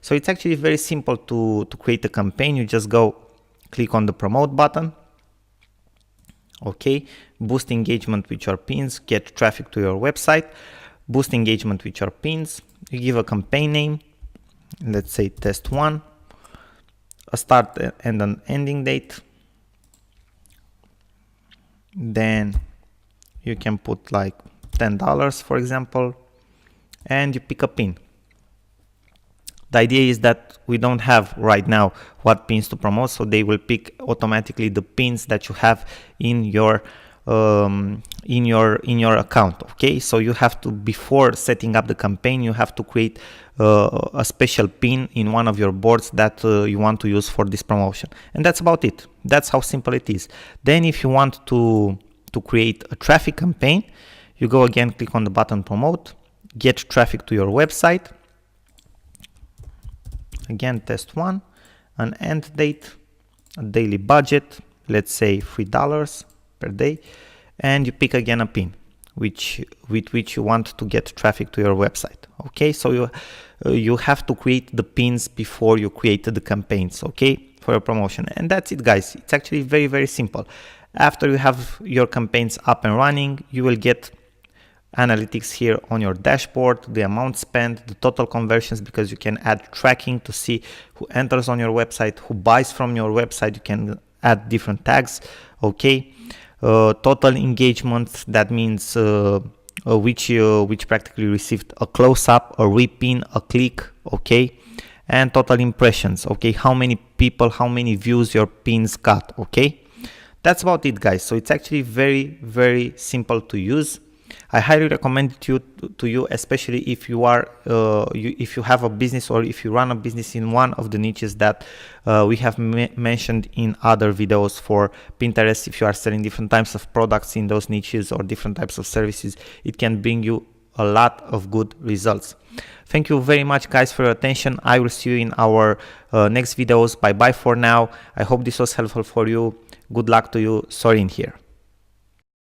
So it's actually very simple to create a campaign. You just go click on the promote button. Okay, boost engagement with your pins, get traffic to your website, boost engagement with your pins. You give a campaign name, let's say test 1, a start and an ending date. Then you can put like $10, for example, and you pick a pin. The idea is that we don't have right now what pins to promote, so they will pick automatically the pins that you have in your account. Okay, so you have to, before setting up the campaign, you have to create a special pin in one of your boards that you want to use for this promotion, and that's about it. That's how simple it is. Then if you want to create a traffic campaign, you go again, click on the button promote, get traffic to your website. Again, test 1, an end date, a daily budget, let's say $3 per day, and you pick again a pin with which you want to get traffic to your website. Okay, so you have to create the pins before you create the campaigns, okay, for your promotion. And that's it, guys. It's actually very, very simple. After you have your campaigns up and running, you will get analytics here on your dashboard, the amount spent, the total conversions, because you can add tracking to see who enters on your website, who buys from your website. You can add different tags. Okay, total engagement, that means which practically received a close-up, a repin, a click. Okay, and total impressions. Okay, how many people, how many views your pins got. Okay, that's about it, guys. So it's actually very, very simple to use. I highly recommend it to you, especially if you are if you have a business, or if you run a business in one of the niches that we have mentioned in other videos for Pinterest. If you are selling different types of products in those niches or different types of services, it can bring you a lot of good results. Thank you very much, guys, for your attention. I will see you in our next videos. Bye bye for now. I hope this was helpful for you. Good luck to you. Sorin here.